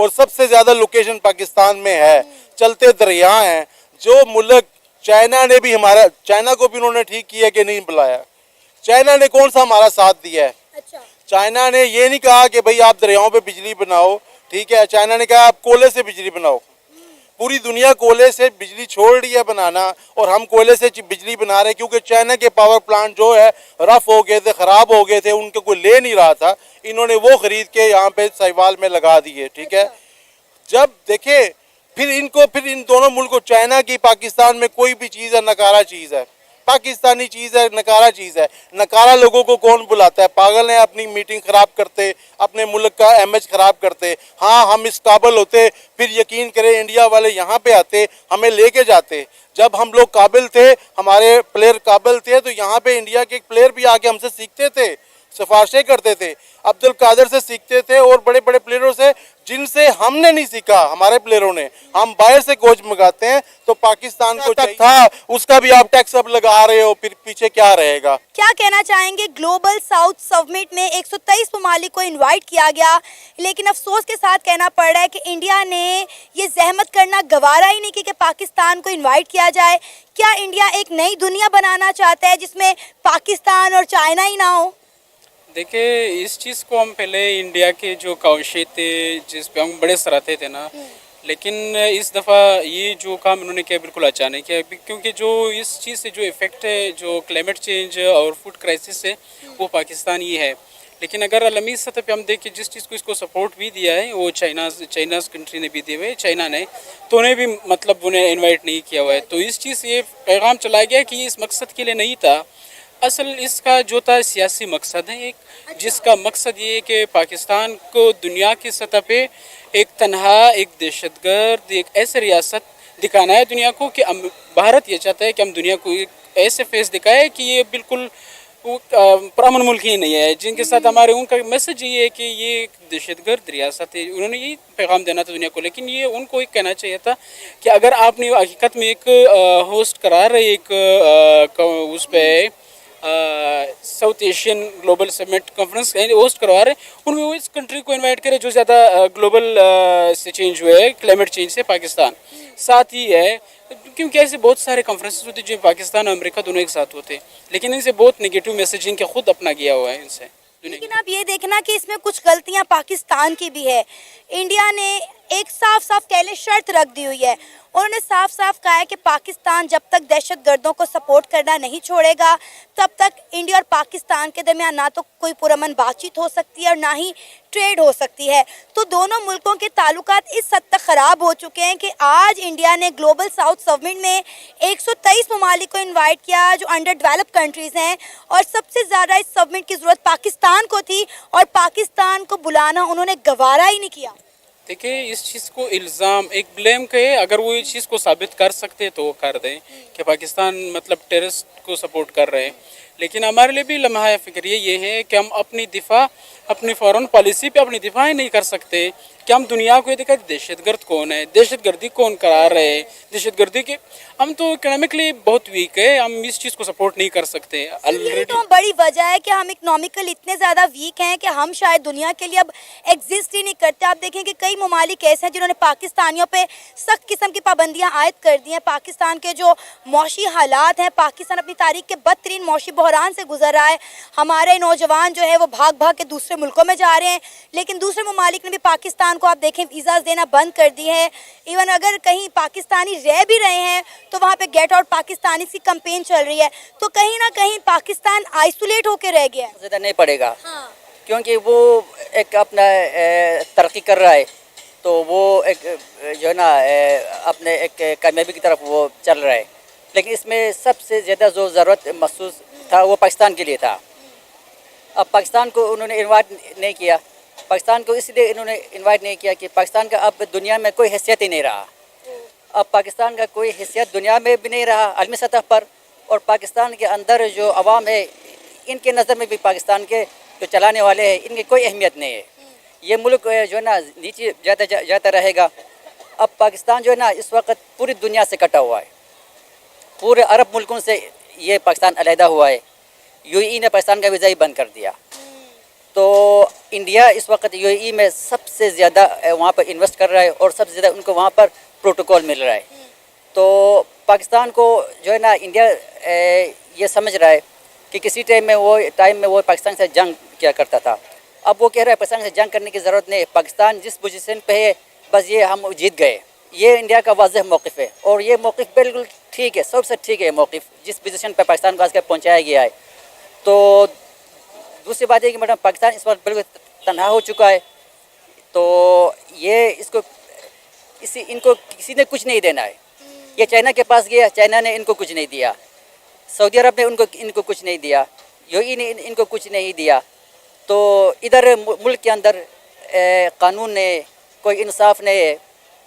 اور سب سے زیادہ لوکیشن پاکستان میں ہے, چلتے دریا ہیں. جو ملک چائنا نے بھی چائنا کو بھی انہوں نے ٹھیک کیا کہ نہیں بلایا. چائنا نے کون سا ہمارا ساتھ دیا ہے؟ اچھا چائنا نے یہ نہیں کہا کہ بھئی آپ دریاؤں پہ بجلی بناؤ, ٹھیک ہے. چائنا نے کہا آپ کولے سے بجلی بناؤ. پوری دنیا کولے سے بجلی چھوڑ رہی ہے بنانا, اور ہم کولے سے بجلی بنا رہے ہیں کیونکہ چائنا کے پاور پلانٹ جو ہے رف ہو گئے تھے, خراب ہو گئے تھے, ان کو کوئی لے نہیں رہا تھا. انہوں نے وہ خرید کے یہاں پہ سائیوال میں لگا دیے, ٹھیک ہے. جب دیکھیں پھر ان دونوں ملکوں, چائنا کی پاکستان میں کوئی بھی چیز ہے نکارا چیز ہے, پاکستانی چیز ہے نکارا چیز ہے. نکارا لوگوں کو کون بلاتا ہے؟ پاگل ہیں, اپنی میٹنگ خراب کرتے, اپنے ملک کا امیج خراب کرتے. ہاں ہم اس قابل ہوتے, پھر یقین کریں انڈیا والے یہاں پہ آتے, ہمیں لے کے جاتے. جب ہم لوگ قابل تھے, ہمارے پلیئر قابل تھے, تو یہاں پہ انڈیا کے پلیئر بھی آ کے ہم سے سیکھتے تھے, سفارشیں کرتے تھے. عبد القادر سے سیکھتے تھے اور بڑے بڑے پلیئروں سے, جن سے ہم نے نہیں سیکھا, ہمارے پلیئروں نے. ہم باہر سے کوچ منگاتے ہیں. تو پاکستان کو تک تھا, اس کا بھی آپ ٹیکس اب لگا رہے ہو, پھر پیچھے کیا رہے گا؟ کیا کہنا چاہیں گے؟ گلوبل ساؤتھ سمٹ میں 123 ممالک کو انوائٹ کیا گیا, لیکن افسوس کے ساتھ کہنا پڑ رہا ہے کہ انڈیا نے یہ زحمت کرنا گوارا ہی نہیں کی کہ پاکستان کو انوائٹ کیا جائے. کیا انڈیا ایک نئی دنیا بنانا چاہتا ہے جس میں پاکستان اور چائنا ہی نہ ہو؟ دیکھیں, اس چیز کو ہم پہلے انڈیا کے جو کاوشیں تھے جس پہ ہم بڑے سراہتے تھے نا, لیکن اس دفعہ یہ جو کام انہوں نے کیا بالکل اچانک کیا, کیونکہ جو اس چیز سے جو افیکٹ ہے, جو کلائمیٹ چینج اور فوڈ کرائسس ہے, وہ پاکستان ہی ہے. لیکن اگر عالمی سطح پہ ہم دیکھیں جس چیز کو اس کو سپورٹ بھی دیا ہے وہ چائناز کنٹری نے بھی دیے ہوئے, چائنا نے, تو انہیں بھی مطلب انہیں انوائٹ نہیں کیا ہوا ہے. تو اس چیز سے یہ پیغام چلا گیا کہ یہ اس مقصد کے لیے نہیں تھا. اصل اس کا جو تھا سیاسی مقصد ہے ایک, جس کا مقصد یہ ہے کہ پاکستان کو دنیا کی سطح پہ ایک تنہا, ایک دہشت گرد, ایک ایسے ریاست دکھانا ہے دنیا کو کہ بھارت یہ چاہتا ہے کہ ہم دنیا کو ایک ایسے فیس دکھائے کہ یہ بالکل پرامن ملک ہی نہیں ہے, جن کے ساتھ ہمارے ان کا میسج یہ ہے کہ یہ ایک دہشت گرد ریاست ہے. انہوں نے یہی پیغام دینا تھا دنیا کو. لیکن یہ ان کو ایک کہنا چاہیے تھا کہ اگر آپ نے حقیقت میں ایک ہوسٹ کرا رہے, ایک اس پہ ساؤتھ ایشین گلوبل سمٹ کانفرنس ہوسٹ کروا رہے, ان میں وہ اس کنٹری کو انوائٹ کرے جو زیادہ گلوبل سے چینج ہوئے ہے, کلائمیٹ چینج سے. پاکستان ساتھ ہی ہے, کیونکہ ایسے بہت سارے کانفرنسز ہوتے ہیں جو پاکستان اور امریکہ دونوں ایک ساتھ ہوتے ہیں, لیکن ان سے بہت نگیٹو میسیجنگ کے خود اپنا گیا ہوا ہے ان سے. لیکن آپ یہ دیکھنا کہ اس میں کچھ غلطیاں پاکستان کی بھی ہے. انڈیا نے ایک صاف کہہ لیں شرط رکھ دی ہوئی ہے. انہوں نے صاف کہا ہے کہ پاکستان جب تک دہشت گردوں کو سپورٹ کرنا نہیں چھوڑے گا, تب تک انڈیا اور پاکستان کے درمیان نہ تو کوئی پرامن بات چیت ہو سکتی ہے اور نہ ہی ٹریڈ ہو سکتی ہے. تو دونوں ملکوں کے تعلقات اس حد تک خراب ہو چکے ہیں کہ آج انڈیا نے گلوبل ساؤتھ سمٹ میں 123 ممالک کو انوائٹ کیا جو انڈر ڈیولپ کنٹریز ہیں, اور سب سے زیادہ اس سمٹ کی ضرورت پاکستان کو تھی, اور پاکستان کو بلانا انہوں نے گوارا ہی نہیں کیا. دیکھیں, اس چیز کو الزام ایک بلیم کہے, اگر وہ اس چیز کو ثابت کر سکتے تو وہ کر دیں کہ پاکستان مطلب ٹیررسٹ کو سپورٹ کر رہے ہیں. لیکن ہمارے لیے بھی لمحہ فکریہ یہ ہے کہ ہم اپنی دفاع, اپنی فورن پالیسی پہ اپنی دفاع ہی نہیں کر سکتے کہ ہم دنیا کو یہ دکھائیں دہشت گرد کون ہے, دہشت گردی کون قرار رہے ہیں, دہشت گردی کے ہم تو اکنامکلی بہت ویک ہے, ہم اس چیز کو سپورٹ نہیں کر سکتے. یہی تو بڑی وجہ ہے کہ ہم اکنامیکل اتنے زیادہ ویک ہیں کہ ہم شاید دنیا کے لیے اب ایگزسٹ ہی نہیں کرتے. آپ دیکھیں کہ کئی ممالک ایسے ہیں جنہوں نے پاکستانیوں پہ سخت قسم کی پابندیاں عائد کر دی ہیں. پاکستان کے جو معاشی حالات ہیں, پاکستان اپنی تاریخ کے بدترین معاشی بحران سے گزر رہا ہے. ہمارے نوجوان جو ہے وہ بھاگ کے دوسرے ملکوں میں جا رہے ہیں, لیکن دوسرے ممالک نے بھی پاکستان کو آپ دیکھیں ویزاز دینا بند کر دی ہے. ایون اگر کہیں پاکستانی رہ بھی رہے ہیں تو وہاں پہ گیٹ آؤٹ پاکستانی کی کمپین چل رہی ہے. تو کہیں نہ کہیں پاکستان آئسولیٹ ہو کے رہ گیا ہے. زیادہ نہیں پڑے گا, کیونکہ وہ ایک اپنا ترقی کر رہا ہے, تو وہ ایک جو ہے نا اپنے ایک کامیابی کی طرف وہ چل رہا ہے. لیکن اس میں سب سے زیادہ جو ضرورت محسوس تھا وہ پاکستان کے لیے تھا. اب پاکستان کو انہوں نے انوائٹ نہیں کیا. پاکستان کو اس لیے انہوں نے انوائٹ نہیں کیا کہ پاکستان کا اب دنیا میں کوئی حیثیت ہی نہیں رہا. اب پاکستان کا کوئی حیثیت دنیا میں بھی نہیں رہا عالمی سطح پر, اور پاکستان کے اندر جو عوام ہے ان کے نظر میں بھی پاکستان کے جو چلانے والے ہیں ان کی کوئی اہمیت نہیں ہے. یہ ملک جو ہے نا نیچے جاتا رہے گا. اب پاکستان جو ہے نا اس وقت پوری دنیا سے کٹا ہوا ہے, پورے عرب ملکوں سے یہ پاکستان علیحدہ ہوا ہے. یو ای نے پاکستان کا ویزا ہی بند کر دیا. تو انڈیا اس وقت یو اے ای میں سب سے زیادہ وہاں پر انویسٹ کر رہا ہے اور سب سے زیادہ ان کو وہاں پر پروٹوکول مل رہا ہے. تو پاکستان کو جو ہے نا انڈیا یہ سمجھ رہا ہے کہ کسی ٹائم میں وہ پاکستان سے جنگ کیا کرتا تھا. اب وہ کہہ رہا ہے پاکستان سے جنگ کرنے کی ضرورت نہیں. پاکستان جس پوزیشن پہ ہے بس یہ ہم جیت گئے. یہ انڈیا کا واضح موقف ہے اور یہ موقف بالکل ٹھیک ہے, سب سے ٹھیک ہے یہ موقف جس پوزیشن پہ پاکستان کو آج کے پہنچایا گیا ہے. تو دوسری بات ہے کہ میڈم پاکستان اس وقت بالکل تنہا ہو چکا ہے. تو یہ ان کو کسی نے کچھ نہیں دینا ہے. یہ چائنا کے پاس گیا, چائنا نے ان کو کچھ نہیں دیا. سعودی عرب نے ان کو کچھ نہیں دیا. یو اے ای نے ان کو کچھ نہیں دیا. تو ادھر ملک کے اندر قانون نے, کوئی انصاف نے,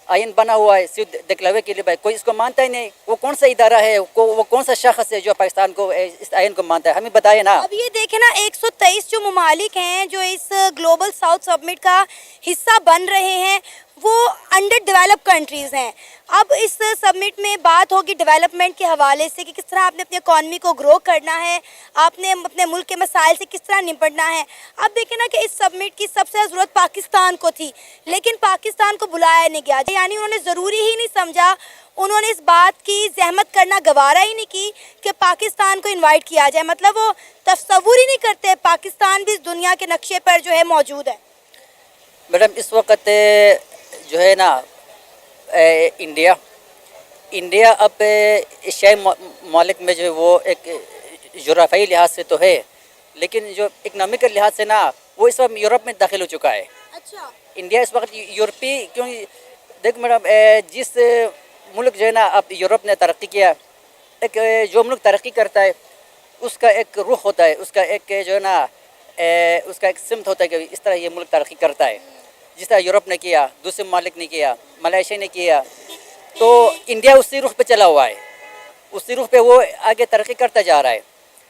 آئین بنا ہوا ہے صرف دکھلاوے کے لیے. بھائی کوئی اس کو مانتا ہی نہیں. وہ کون سا ادارہ ہے, وہ کون سا شخص ہے جو پاکستان کو اس آئین کو مانتا ہے؟ ہمیں بتائے نا. اب یہ دیکھیں نا 123 جو ممالک ہیں جو اس گلوبل ساؤتھ سبمٹ کا حصہ بن رہے ہیں وہ انڈر ڈیولپ کنٹریز ہیں. اب اس سبمٹ میں بات ہوگی ڈیولپمنٹ کے حوالے سے کہ کس طرح آپ نے اپنی اکانومی کو گرو کرنا ہے, آپ نے اپنے ملک کے مسائل سے کس طرح نپٹنا ہے. اب دیکھیں نا کہ اس سبمٹ کی سب سے ضرورت پاکستان کو تھی لیکن پاکستان کو بلایا نہیں گیا. یعنی انہوں نے ضروری ہی نہیں سمجھا, انہوں نے اس بات کی زحمت کرنا گوارا ہی نہیں کی کہ پاکستان کو انوائٹ کیا جائے. مطلب وہ تصور ہی نہیں کرتے پاکستان بھی اس دنیا کے نقشے پر جو ہے موجود ہے. میڈم اس وقت جو ہے نا انڈیا اب ایشیائی ممالک میں جو ہے وہ ایک جغرافیائی لحاظ سے تو ہے لیکن جو اکنامکل لحاظ سے نا وہ اس وقت یورپ میں داخل ہو چکا ہے. اچھا, انڈیا اس وقت یورپی, کیوں دیکھ میڈم جس ملک جو ہے نا اب یورپ نے ترقی کیا, ایک جو ملک ترقی کرتا ہے اس کا ایک رخ ہوتا ہے, اس کا ایک جو ہے نا اس کا ایک سمت ہوتا ہے کہ اس طرح یہ ملک ترقی کرتا ہے. جس طرح یورپ نے کیا, دوسرے ممالک نے کیا, ملائیشیا نے کیا. تو انڈیا اسی رخ پہ چلا ہوا ہے, اسی رخ پہ وہ آگے ترقی کرتا جا رہا ہے.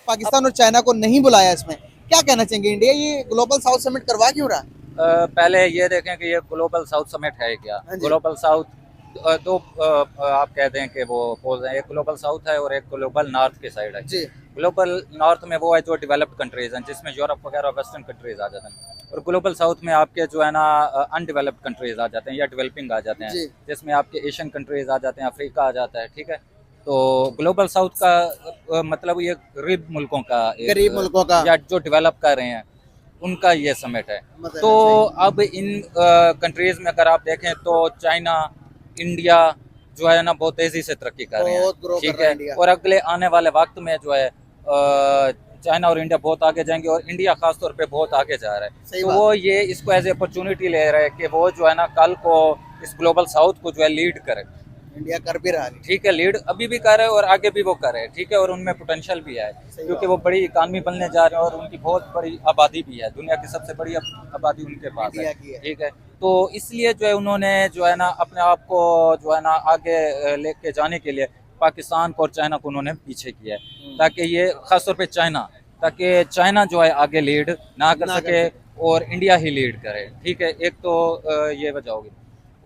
پاکستان اور چائنا کو نہیں بلایا اس میں, کیا کہنا چاہیں گے؟ انڈیا یہ گلوبل ساؤتھ سمٹ کروا کیوں رہا؟ پہلے یہ دیکھیں کہ یہ گلوبل ساؤتھ سمٹ ہے کیا. گلوبل ساؤتھ دو آپ کہتے ہیں کہ وہ پولز ہیں, ایک گلوبل ساؤتھ ہے اور ایک گلوبل نارتھ کے سائڈ ہے. جی, گلوبل نارتھ میں وہ ہے جو ڈیولپڈ کنٹریز ہیں جس میں یورپ وغیرہ ویسٹرن کنٹریز آ جاتے ہیں, اور گلوبل ساؤتھ میں آپ کے جو ہے نا ان ڈیولپڈ کنٹریز آ جاتے ہیں یا ڈیولپنگ آ جاتے ہیں, جس میں آپ کے ایشین کنٹریز آ جاتے ہیں, افریقہ آ جاتا ہے. ٹھیک ہے, تو گلوبل ساؤتھ کا مطلب یہ غریب ملکوں کا یا جو ڈیولپ کر رہے ہیں ان کا یہ سمٹ ہے. تو اب ان کنٹریز میں اگر آپ دیکھیں تو چائنا, انڈیا جو ہے نا بہت تیزی سے ترقی کر رہے ہیں. ٹھیک ہے, اور اگلے آنے والے وقت میں جو ہے چائنا اور انڈیا بہت آگے جائیں گے اور انڈیا خاص طور پہ بہت آگے جا رہا ہے. تو وہ یہ اس کو ایز اے اپرچونٹی لے رہا ہے کہ وہ جو ہے نا کل کو اس گلوبل ساؤتھ کو جو ہے لیڈ کرے. انڈیا کر بھی رہا ہے. ٹھیک ہے, لیڈ ابھی بھی کر رہے اور آگے بھی وہ کر رہے. ٹھیک ہے, اور ان میں پوٹینشیل بھی ہے کیونکہ وہ بڑی اکانومی بننے جا رہے ہیں اور ان کی بہت بڑی آبادی بھی ہے, دنیا کی سب سے بڑی آبادی ان کے پاس ہے. ٹھیک ہے, تو اس لیے جو ہے انہوں نے جو ہے نا اپنے آپ کو جو ہے نا آگے لے کے جانے کے لیے پاکستان کو اور چائنا کو انہوں نے پیچھے کیا ہے تاکہ یہ خاص طور پہ تاکہ چائنا جو ہے آگے لیڈ نہ کر سکے اور انڈیا ہی لیڈ کرے. ٹھیک ہے, ایک تو یہ وجہ ہوگی.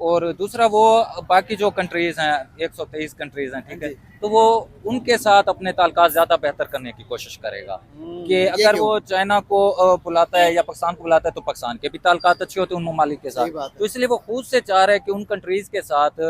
اور دوسرا وہ باقی جو کنٹریز ہیں 123 کنٹریز ہیں, ٹھیک ہے, تو وہ ان کے ساتھ اپنے تعلقات زیادہ بہتر کرنے کی کوشش کرے گا کہ اگر وہ چائنا کو بلاتا ہے یا پاکستان کو بلاتا ہے تو پاکستان کے بھی تعلقات اچھے ہوتے ہیں ان ممالک کے ساتھ. تو اس لیے وہ خود سے چاہ رہے ہیں کہ ان کنٹریز کے ساتھ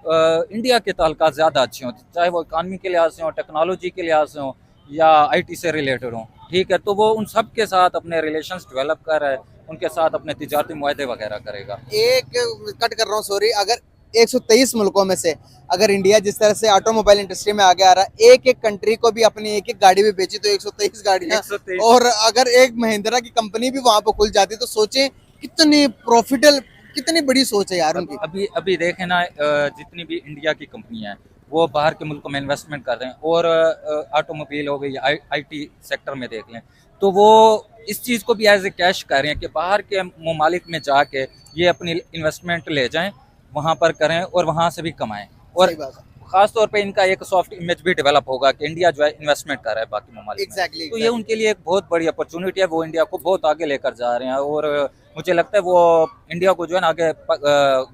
انڈیا کے تعلقات زیادہ اچھے ہوں, چاہے وہ اکانومی کے لحاظ سے ہوں, ٹیکنالوجی کے لحاظ سے ہوں یا آئی ٹی سے ریلیٹڈ ہوں. ٹھیک ہے, تو وہ ان سب کے ساتھ اپنے ریلیشنز ڈیولپ کر رہا ہے, ان کے ساتھ اپنے تجارتی معاہدے وغیرہ کرے گا. ایک کٹ کر رہا ہوں, سوری, اگر 123 ملکوں میں سے اگر انڈیا جس طرح سے آٹو موبائل انڈسٹری میں آگے آ رہا ہے, ایک ایک کنٹری کو بھی اپنی ایک ایک گاڑی بھی بیچی تو 123 گاڑیاں, اور اگر ایک مہندرا کی کمپنی بھی وہاں پہ کھل جاتی تو سوچیں کتنی پروفیٹل, کتنی بڑی سوچ ہے یار ان کی. ابھی دیکھیں نا جتنی بھی انڈیا کی کمپنیاں ہیں وہ باہر کے ملکوں میں انویسٹمنٹ کر رہے ہیں, اور آٹو موبائل ہو گئی, آئی ٹی سیکٹر میں دیکھ لیں تو وہ اس چیز کو بھی ایز اے کیش کر رہے ہیں کہ باہر کے ممالک میں جا کے یہ اپنی انویسٹمنٹ لے جائیں, وہاں پر کریں اور وہاں سے بھی کمائیں. اور خاص طور پہ ان کا ایک سافٹ امیج بھی ڈیولپ ہوگا کہ انڈیا جو ہے انویسٹمنٹ کر رہا ہے باقی ممالک میں. تو یہ ان کے لیے ایک بہت بڑی اپرچونٹی ہے, وہ انڈیا کو بہت آگے لے کر جا رہے ہیں, اور مجھے لگتا ہے وہ انڈیا کو جو ہے نا آگے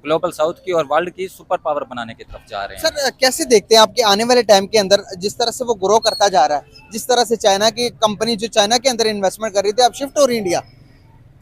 گلوبل ساؤتھ کی اور ورلڈ کی سپر پاور بنانے کی طرف جا رہے ہیں. سر کیسے دیکھتے ہیں آپ کے آنے والے ٹائم کے اندر جس طرح سے وہ گرو کرتا جا رہا ہے, جس طرح سے چائنا کی کمپنی جو چائنا کے اندر انویسٹمنٹ کر رہی تھی اب شفٹ ہو رہی انڈیا؟